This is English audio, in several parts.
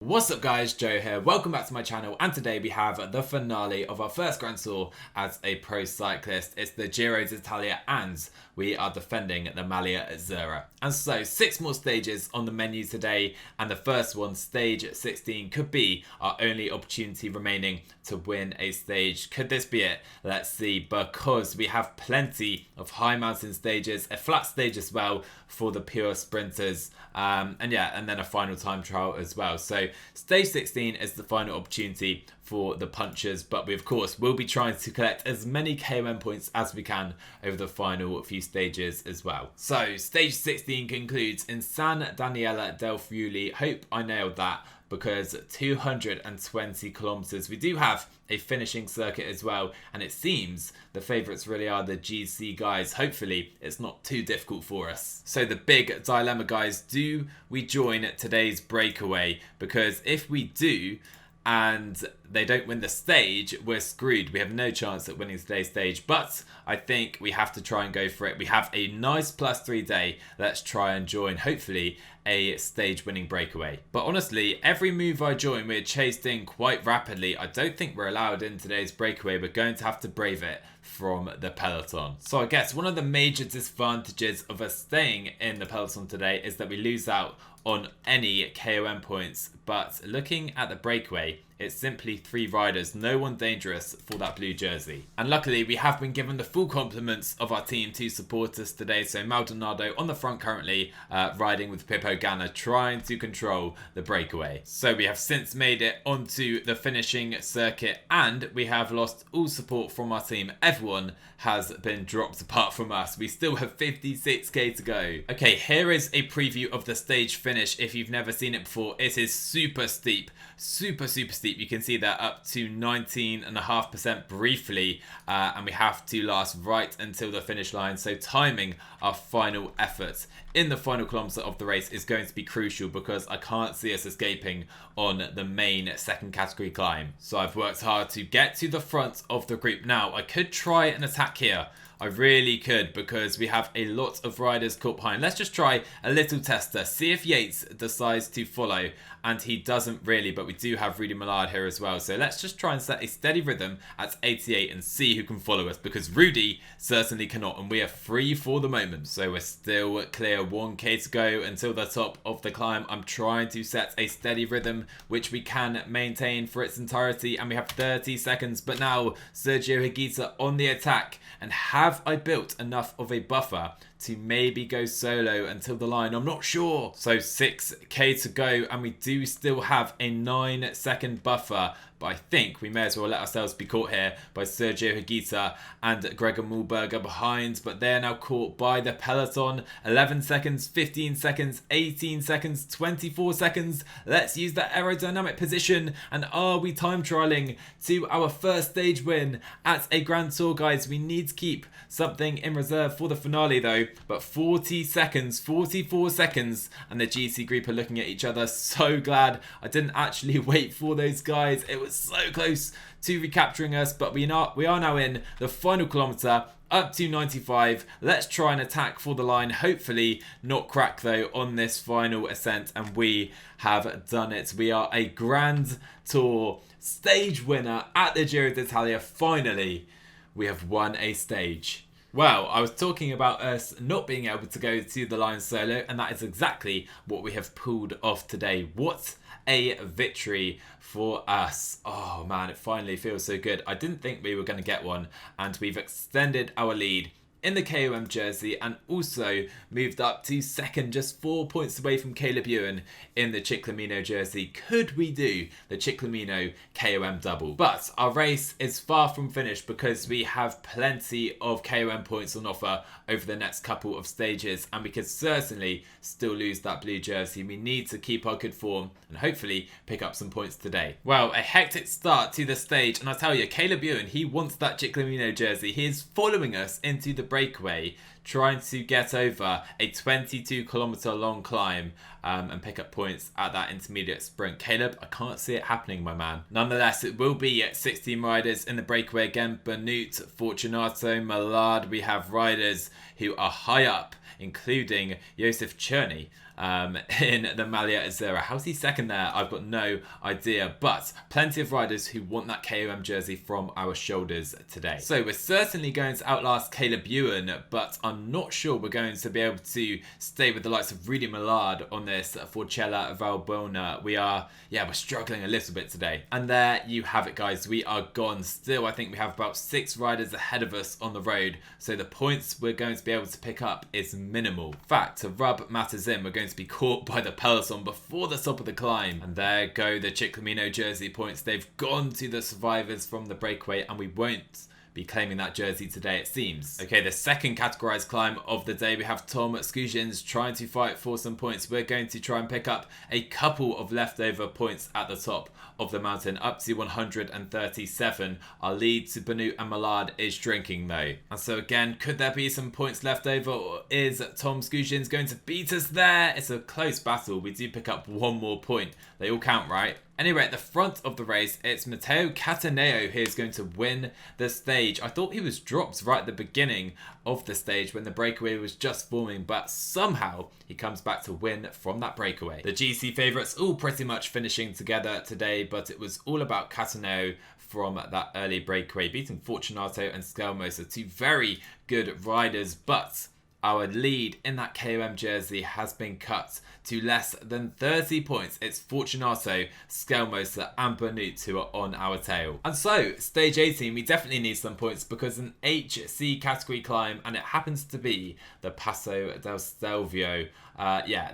What's up guys, Joe here, welcome back to my channel, and today we have the finale of our first Grand Tour as a pro cyclist. It's the Giro d'Italia and we are defending the maglia azzurra. And so 6 more stages on the menu today, and the first one, stage 16, could be our only opportunity remaining to win a stage. Could this be it? Let's see, because we have plenty of high mountain stages, a flat stage as well for the pure sprinters, and then a final time trial as well. So stage 16 is the final opportunity for the punchers, but we of course will be trying to collect as many KOM points as we can over the final few stages as well. So stage 16 concludes in San Daniele del Friuli. Hope I nailed that, because 220 kilometers. We do have a finishing circuit as well, and it seems the favourites really are the GC guys. Hopefully it's not too difficult for us. So the big dilemma, guys, do we join today's breakaway? Because if we do and they don't win the stage, we're screwed. We have no chance at winning today's stage, but I think we have to try and go for it. We have a nice +3 day. Let's try and join, hopefully, a stage winning breakaway. But honestly, every move I join, we're chased in quite rapidly. I don't think we're allowed in today's breakaway. We're going to have to brave it from the peloton. So I guess one of the major disadvantages of us staying in the peloton today is that we lose out on any KOM points, but looking at the breakaway, it's simply 3 riders, no one dangerous for that blue jersey. And luckily we have been given the full compliments of our team to support us today. So Maldonado on the front currently, riding with Pippo Ganna, trying to control the breakaway. So we have since made it onto the finishing circuit, and we have lost all support from our team. Everyone has been dropped apart from us. We still have 56k to go. Okay, here is a preview of the stage finish. If you've never seen it before, it is super steep, super steep. You can see that up to 19.5% briefly, and we have to last right until the finish line. So timing our final efforts in the final kilometre of the race is going to be crucial, because I can't see us escaping on the main second category climb. So I've worked hard to get to the front of the group. Now I could try an attack here. I really could, because we have a lot of riders caught behind. Let's just try a little tester. See if Yates decides to follow, and he doesn't really, but we do have Rudy Millard here as well. So let's just try and set a steady rhythm at 88 and see who can follow us, because Rudy certainly cannot, and we are free for the moment. So we're still clear, 1k to go until the top of the climb. I'm trying to set a steady rhythm, which we can maintain for its entirety, and we have 30 seconds. But now Sergio Higuita on the attack, and have I built enough of a buffer to maybe go solo until the line? I'm not sure. So 6k to go, and we do still have a 9-second buffer, but I think we may as well let ourselves be caught here by Sergio Higuita and Gregor Mühlberger behind, but they're now caught by the peloton. 11 seconds, 15 seconds, 18 seconds, 24 seconds. Let's use that aerodynamic position, and are we time trialing to our first stage win at a Grand Tour, guys? We need to keep something in reserve for the finale though, but 40 seconds, 44 seconds, and the GC group are looking at each other. So glad I didn't actually wait for those guys. It was so close to recapturing us, but we are now in the final kilometre, up to 95. Let's try and attack for the line, hopefully not crack though on this final ascent, and we have done it. We are a Grand Tour stage winner at the Giro d'Italia. Finally, we have won a stage. Well, I was talking about us not being able to go to the line solo, and that is exactly what we have pulled off today. What a victory for us. Oh man, it finally feels so good. I didn't think we were going to get one, and we've extended our lead in the KOM jersey, and also moved up to second, just 4 points away from Caleb Ewan in the Ciclamino jersey. Could we do the Ciclamino KOM double? But our race is far from finished, because we have plenty of KOM points on offer over the next couple of stages, and we could certainly still lose that blue jersey. We need to keep our good form and hopefully pick up some points today. Well, a hectic start to the stage, and I tell you, Caleb Ewan, he wants that Ciclamino jersey. He is following us into the breakaway, trying to get over a 22-kilometre long climb and pick up points at that intermediate sprint. Caleb, I can't see it happening, my man. Nonetheless, it will be 16 riders in the breakaway again. Benoot, Fortunato, Millard. We have riders who are high up, including Josef Cherney. in the maglia azzura. How's he second there? I've got no idea, but plenty of riders who want that KOM jersey from our shoulders today. So we're certainly going to outlast Caleb Ewan, but I'm not sure we're going to be able to stay with the likes of Rudy Millard on this Forcella Valbona. We're struggling a little bit today. And there you have it, guys. We are gone. Still, I think we have about 6 riders ahead of us on the road, so the points we're going to be able to pick up is minimal. In fact, to rub matters in, we're going to be caught by the peloton before the top of the climb. And there go the Chiclamino jersey points. They've gone to the survivors from the breakaway, and we won't be claiming that jersey today, it seems. Okay, the second categorized climb of the day, we have Timmsoski trying to fight for some points. We're going to try and pick up a couple of leftover points at the top of the mountain, up to 137. Our lead to Benut and Millard is drinking though. And so again, could there be some points left over, or is Timmsoski going to beat us there? It's a close battle. We do pick up one more point. They all count, right? Anyway, at the front of the race, it's Matteo Cataneo who is going to win the stage. I thought he was dropped right at the beginning of the stage when the breakaway was just forming, but somehow he comes back to win from that breakaway. The GC favourites all pretty much finishing together today, but it was all about Cataneo from that early breakaway, beating Fortunato and Skelmoser, 2 very good riders, but our lead in that KOM jersey has been cut to less than 30 points. It's Fortunato, Skelmoser and Benut who are on our tail. And so, stage 18, we definitely need some points because an HC category climb, and it happens to be the Passo del Stelvio.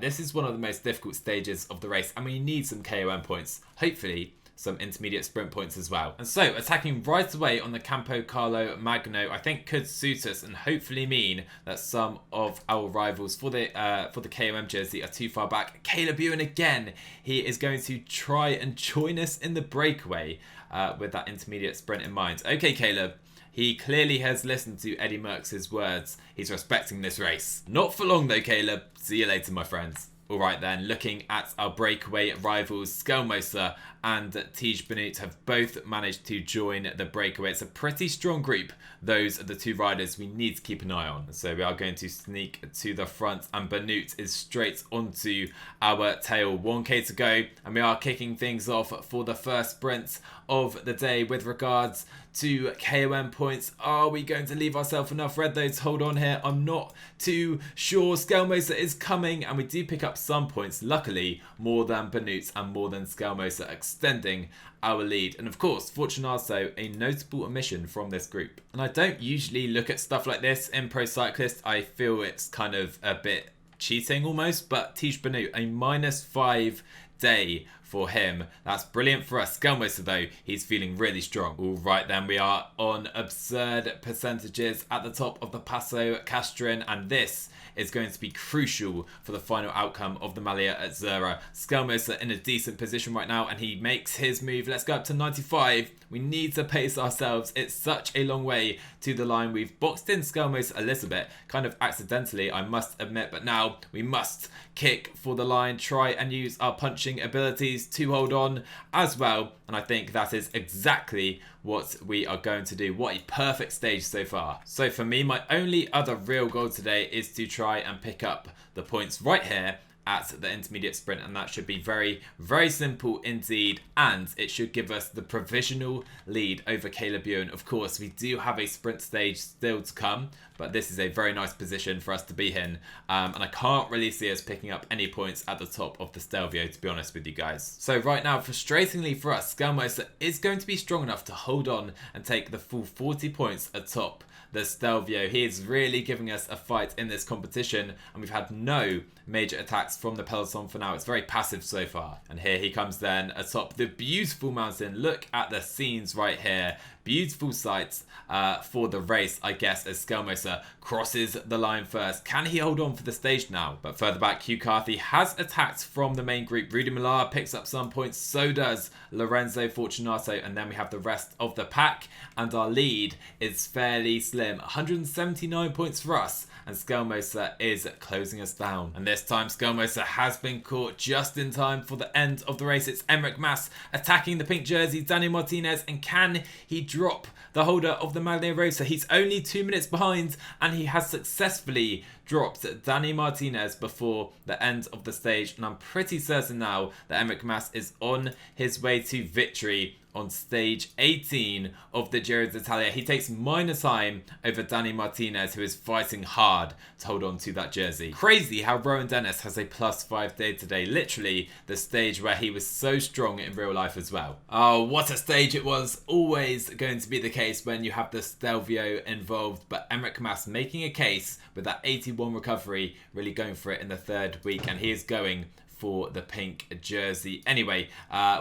This is one of the most difficult stages of the race, and we need some KOM points. Hopefully, some intermediate sprint points as well. And so attacking right away on the Campo Carlo Magno, I think could suit us and hopefully mean that some of our rivals for the KOM jersey are too far back. Caleb Ewan again, he is going to try and join us in the breakaway with that intermediate sprint in mind. Okay, Caleb. He clearly has listened to Eddie Merckx's words. He's respecting this race. Not for long though, Caleb. See you later, my friends. Alright then, looking at our breakaway rivals, Skelmoser and Tiege Benut have both managed to join the breakaway. It's a pretty strong group. Those are the 2 riders we need to keep an eye on. So we are going to sneak to the front, and Benut is straight onto our tail. 1k to go, and we are kicking things off for the first sprint of the day with regards to KOM points. Are we going to leave ourselves enough red though to hold on here? I'm not too sure. Skelmoser is coming, and we do pick up some points, luckily more than Benut and more than Skelmoser, extending our lead. And of course, Fortunato, a notable omission from this group. And I don't usually look at stuff like this in Pro Cyclist. I feel it's kind of a bit cheating almost, but Tiege Benut, a -5 day for him. That's brilliant for us. Skelmoser though, he's feeling really strong. All right then, we are on absurd percentages at the top of the Passo Castrin, and this is going to be crucial for the final outcome of the maglia azzura. Skelmoser in a decent position right now, and he makes his move. Let's go up to 95. We need to pace ourselves. It's such a long way to the line. We've boxed in Skelmoser a little bit, kind of accidentally, I must admit, but now we must kick for the line, try and use our punching abilities to hold on as well. And I think that is exactly what we are going to do. What a perfect stage so far. So for me, my only other real goal today is to try and pick up the points right here at the intermediate sprint, and that should be very, very simple indeed, and it should give us the provisional lead over Caleb Ewan. Of course, we do have a sprint stage still to come, but this is a very nice position for us to be in, and I can't really see us picking up any points at the top of the Stelvio, to be honest with you guys. So right now, frustratingly for us, Skelmoser is going to be strong enough to hold on and take the full 40 points atop the Stelvio. He is really giving us a fight in this competition, and we've had no major attacks from the peloton for now. It's very passive so far. And here he comes then atop the beautiful mountain. Look at the scenes right here. Beautiful sights for the race, I guess, as Skelmoser crosses the line first. Can he hold on for the stage now? But further back, Hugh Carthy has attacked from the main group. Rudy Millard picks up some points, so does Lorenzo Fortunato, and then we have the rest of the pack, and our lead is fairly slim. 179 points for us, and Skelmoser is closing us down. And this time, Skelmoser has been caught just in time for the end of the race. It's Emmerich Mas attacking the pink jersey, Daniel Martinez, and can he drop the holder of the Maglia Rosa. He's only 2 minutes behind, and he has successfully dropped Danny Martinez before the end of the stage. And I'm pretty certain now that Enric Mas is on his way to victory on stage 18 of the Giro d'Italia. He takes minor time over Danny Martinez, who is fighting hard to hold on to that jersey. Crazy how Rowan Dennis has a +5 day today. Literally the stage where he was so strong in real life as well. Oh, what a stage it was. Always going to be the case when you have the Stelvio involved, but Enric Mas making a case with that 81 recovery, really going for it in the third week, and he is going for the pink jersey. Anyway,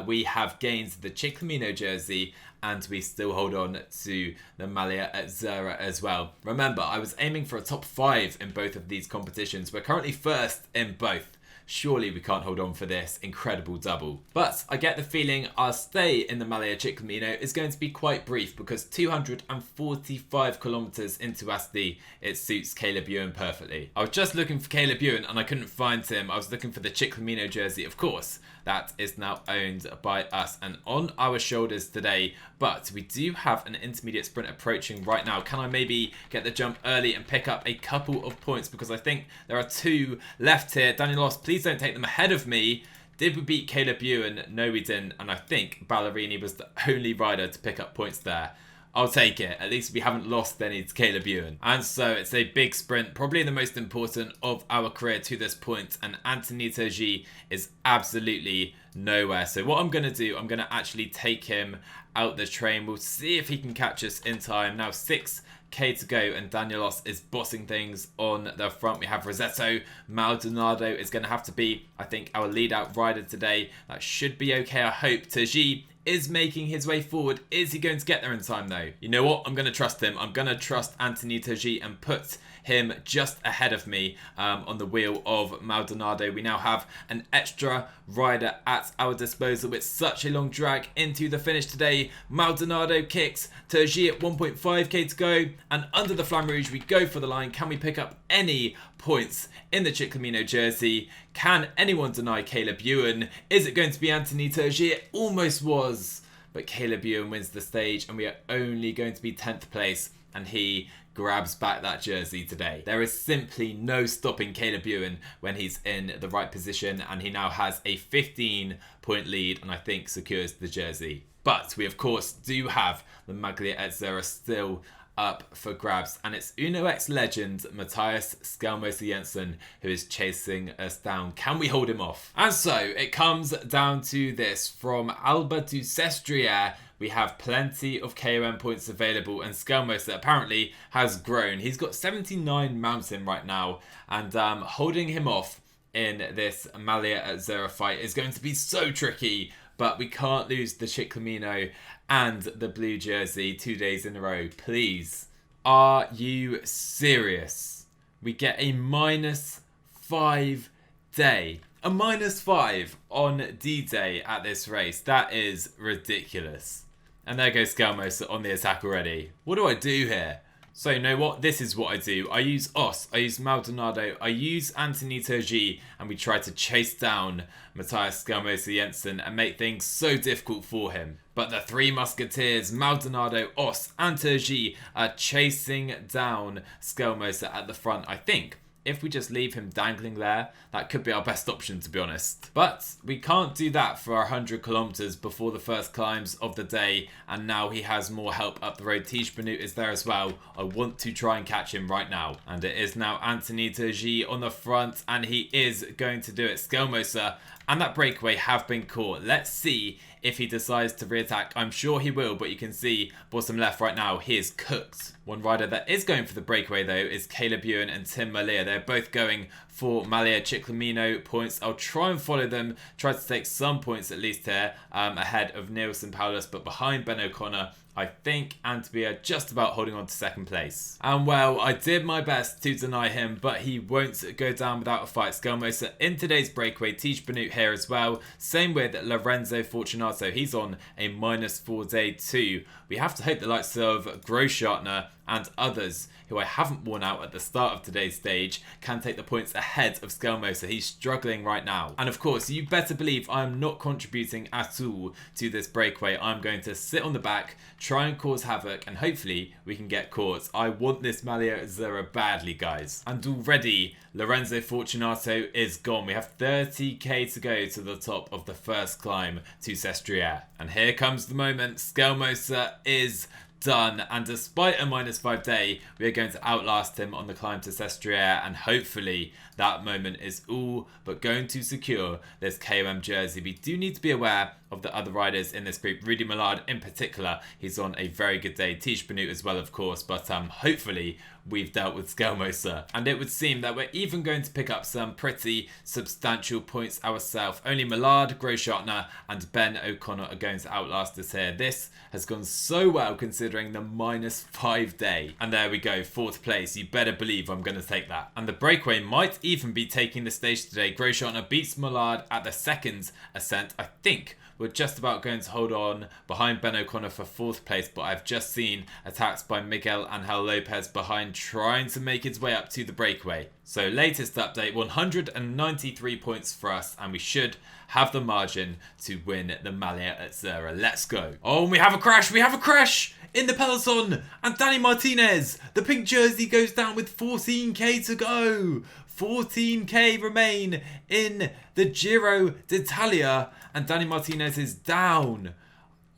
we have gained the Ciclamino jersey, and we still hold on to the maglia azzurra as well. Remember, I was aiming for a top 5 in both of these competitions. We're currently first in both. Surely we can't hold on for this incredible double. But I get the feeling our stay in the Maglia Ciclamino is going to be quite brief, because 245 kilometers into Asti, it suits Caleb Ewan perfectly. I was just looking for Caleb Ewan and I couldn't find him. I was looking for the Ciclamino jersey, of course. That is now owned by us and on our shoulders today. But we do have an intermediate sprint approaching right now. Can I maybe get the jump early and pick up a couple of points? Because I think there are 2 left here. Daniel Loss, please don't take them ahead of me. Did we beat Caleb Ewan? No, we didn't. And I think Ballerini was the only rider to pick up points there. I'll take it. At least we haven't lost any to Caleb Ewan. And so it's a big sprint, probably the most important of our career to this point. And Anthony Turgi is absolutely nowhere. So what I'm going to do, I'm going to actually take him out the train. We'll see if he can catch us in time. Now 6k to go, and Danielos is bossing things on the front. We have Rossetto. Maldonado is going to have to be, I think, our lead out rider today. That should be okay, I hope. Turgi is making his way forward. Is he going to get there in time though? You know what? I'm going to turst him. I'm going to trust Anthony Turgi and put him just ahead of me on the wheel of Maldonado. We now have an extra rider at our disposal with such a long drag into the finish today. Maldonado kicks Turgi at 1.5k to go, and under the Flamme Rouge we go for the line. Can we pick up any points in the Ciclamino jersey? Can anyone deny Caleb Ewan? Is it going to be Anthony Turgi? It almost was, but Caleb Ewan wins the stage, and we are only going to be 10th place, and he grabs back that jersey today. There is simply no stopping Caleb Ewan when he's in the right position, and he now has a 15-point lead and I think secures the jersey. But we of course do have the Maglia azzurra still up for grabs, and it's Uno X legend Matthias Skelmoser Jensen who is chasing us down. Can we hold him off? And so it comes down to this. From Alba to Sestriere, we have plenty of KOM points available, and Skelmoser apparently has grown. He's got 79 mountain right now, and holding him off in this Maglia azzurra fight is going to be so tricky. But we can't lose the Ciclamino and the blue jersey 2 days in a row. Please. Are you serious? We get a -5 day. A -5 on D-Day at this race. That is ridiculous. And there goes Skelmoser on the attack already. What do I do here? So you know what? This is what I do. I use Os, I use Maldonado, I use Anthony Turgi, and we try to chase down Matthias Skelmoser Jensen and make things so difficult for him. But the three musketeers, Maldonado, Os, and Turgi, are chasing down Skelmoser at the front. I think if we just leave him dangling there, that could be our best option, to be honest. But we can't do that for 100 kilometers before the first climbs of the day, and now he has more help up the road. Tiege Benoit is there as well. I want to try and catch him right now. And it is now Anthony Turgi on the front, and he is going to do it. Skelmoser and that breakaway have been caught. Let's see if he decides to re-attack. I'm sure he will, but you can see bottom left right now, he is cooked. One rider that is going for the breakaway though is Caleb Ewan and Tim Malia. They're both going for Maglia Ciclamino points. I'll try and follow them, try to take some points at least here, ahead of Nielsen Paulus, but behind Ben O'Connor, I think Antwi are just about holding on to second place. And well, I did my best to deny him, but he won't go down without a fight. Skelmoser in today's breakaway. Tiege Benoit here as well. Same with Lorenzo Fortunato. He's on a -4 day too. We have to hope the likes of Groschartner and others who I haven't worn out at the start of today's stage can take the points ahead of Skelmoser. He's struggling right now. And of course, you better believe I'm not contributing at all to this breakaway. I'm going to sit on the back, try and cause havoc, and hopefully we can get caught. I want this maglia azzurra badly, guys. And already Lorenzo Fortunato is gone. We have 30k to go to the top of the first climb to Sestriere. And here comes the moment. Skelmoser is done, and despite a -5 day, we are going to outlast him on the climb to Sestriere, and hopefully that moment is all but going to secure this KOM jersey. We do need to be aware of the other riders in this group. Rudy Millard in particular, he's on a very good day. Tish Benut as well, of course, but hopefully we've dealt with Skelmoser. And it would seem that we're even going to pick up some pretty substantial points ourselves. Only Millard, Groschartner and Ben O'Connor are going to outlast us here. This has gone so well considering the -5 day. And there we go, 4th place. You better believe I'm going to take that. And the breakaway might even be taking the stage today. Groschartner beats Millard at the 2nd ascent. I think we're just about going to hold on behind Ben O'Connor for 4th place, but I've just seen attacks by Miguel Angel Lopez behind, trying to make his way up to the breakaway. So latest update, 193 points for us, and we should have the margin to win the maglia azzurra. Let's go. Oh, and we have a crash. We have a crash in the peloton, and Danny Martinez, the pink jersey, goes down with 14k to go. 14k remain in the Giro d'Italia, and Danny Martinez is down.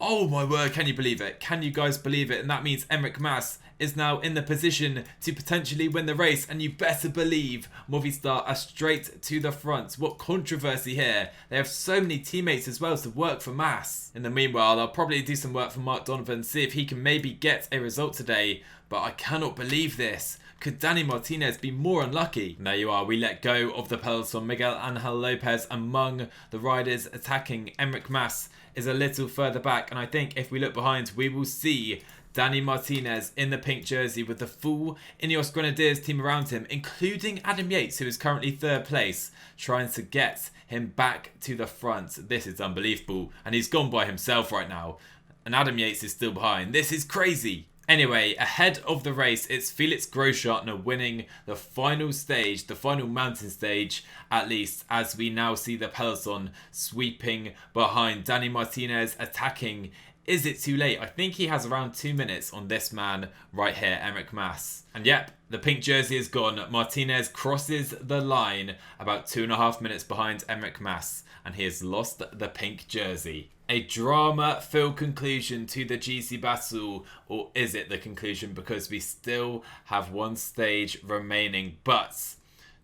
Oh my word, can you believe it? Can you guys believe it? And that means Enric Mas is now in the position to potentially win the race, and you better believe Movistar are straight to the front. What controversy here. They have so many teammates as well to work for Mas. In the meanwhile, I'll probably do some work for Mark Donovan, see if he can maybe get a result today, but I cannot believe this. Could Danny Martinez be more unlucky? And there you are, we let go of the peloton. Miguel Angel Lopez among the riders attacking. Enric Mas is a little further back, and I think if we look behind, we will see Danny Martinez in the pink jersey with the full Ineos Grenadiers team around him, including Adam Yates, who is currently 3rd place, trying to get him back to the front. This is unbelievable, and he's gone by himself right now, and Adam Yates is still behind. This is crazy. Anyway, ahead of the race, it's Felix Groschartner winning the final stage, the final mountain stage, at least, as we now see the peloton sweeping behind. Danny Martinez attacking. Is it too late? I think he has around 2 minutes on this man right here, Enric Mas. And yep, the pink jersey is gone. Martinez crosses the line about 2.5 minutes behind Enric Mas, and he has lost the pink jersey. A drama-filled conclusion to the GC battle, or is it the conclusion, because we still have one stage remaining? But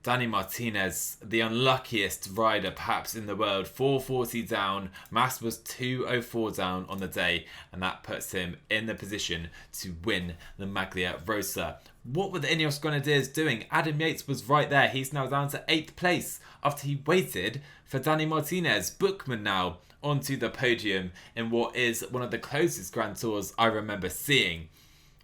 Danny Martinez, the unluckiest rider perhaps in the world, 440 down. Mas was 204 down on the day, and that puts him in the position to win the Maglia Rosa. What were the Ineos Grenadiers doing? Adam Yates was right there. He's now down to 8th place after he waited for Danny Martinez. Bookman now onto the podium in what is one of the closest Grand Tours I remember seeing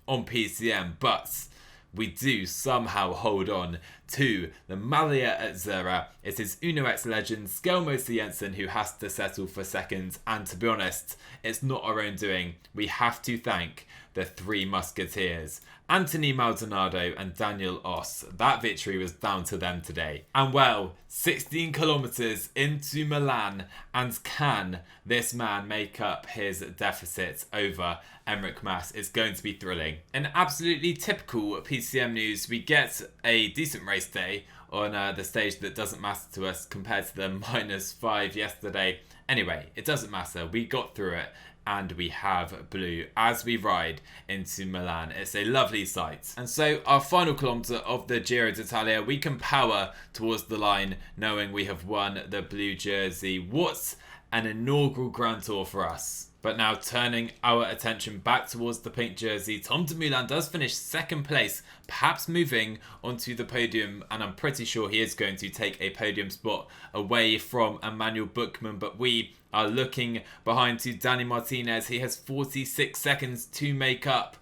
on PCM, but we do somehow hold on to the maglia azzurra. It is Uno X legend Skelmoser Jensen who has to settle for 2nd, and to be honest, it's not our own doing. We have to thank the 3 musketeers, Anthony Maldonado and Daniel Oss. That victory was down to them today. And well, 16 kilometers into Milan, and can this man make up his deficit over Enric Mas? It's going to be thrilling. In absolutely typical PCM news, we get a decent race day on the stage that doesn't matter to us compared to the -5 yesterday. Anyway, it doesn't matter. We got through it, and we have blue as we ride into Milan. It's a lovely sight. And so our final kilometre of the Giro d'Italia, we can power towards the line knowing we have won the blue jersey. What an inaugural Grand Tour for us. But now turning our attention back towards the pink jersey, Tom Dumoulin does finish 2nd place, perhaps moving onto the podium, and I'm pretty sure he is going to take a podium spot away from Emmanuel Bookman, but we are looking behind to Danny Martinez. He has 46 seconds to make up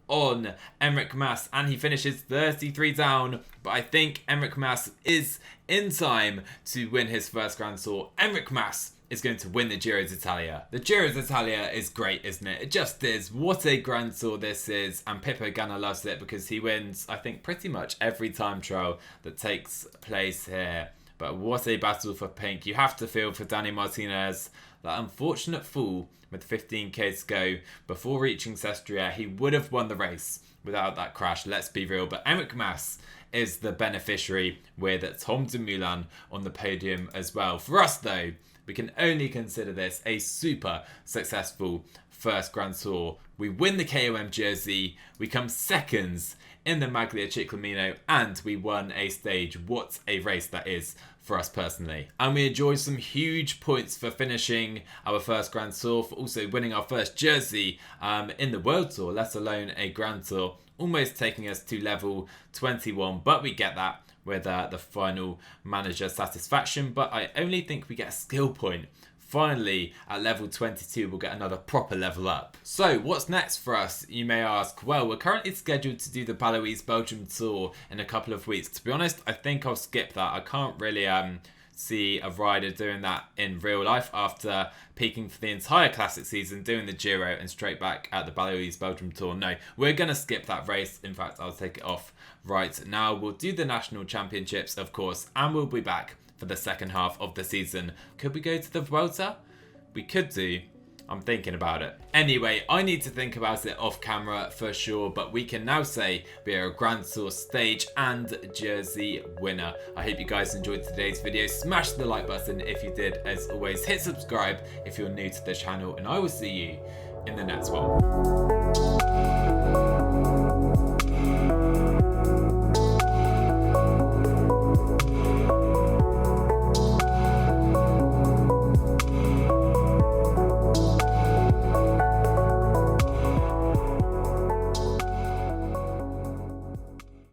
on Enric Mas, and he finishes 33 down, but I think Enric Mas is in time to win his first Grand Tour. Enric Mas is going to win the Giro d'Italia. The Giro d'Italia is great, isn't it? It just is. What a Grand Tour this is, and Pippo Ganna loves it because he wins, I think, pretty much every time trial that takes place here. But what a battle for pink. You have to feel for Danny Martinez. That unfortunate fall with 15k to go before reaching Sestria. He would have won the race without that crash, let's be real. But Enric Mas is the beneficiary with Tom Dumoulin on the podium as well. For us though, we can only consider this a super successful first Grand Tour. We win the KOM jersey, we come seconds in the Maglia Ciclamino, and we won a stage. What a race that is for us personally. And we enjoyed some huge points for finishing our first Grand Tour, for also winning our first jersey in the World Tour, let alone a Grand Tour, almost taking us to level 21, but we get that with the final manager satisfaction. But I only think we get a skill point. Finally, at level 22, we'll get another proper level up. So, what's next for us, you may ask? Well, we're currently scheduled to do the Baloise Belgium Tour in a couple of weeks. To be honest, I think I'll skip that. I can't really see a rider doing that in real life after peaking for the entire classic season, doing the Giro and straight back at the Baloise Belgium Tour. No, we're going to skip that race. In fact, I'll take it off right now. We'll do the National Championships, of course, and we'll be back for the second half of the season. Could we go to the Vuelta? We could do. I'm thinking about it. Anyway, I need to think about it off camera for sure, but we can now say we are a Grand Tour stage and jersey winner. I hope you guys enjoyed today's video. Smash the like button if you did. As always, hit subscribe if you're new to the channel, and I will see you in the next one.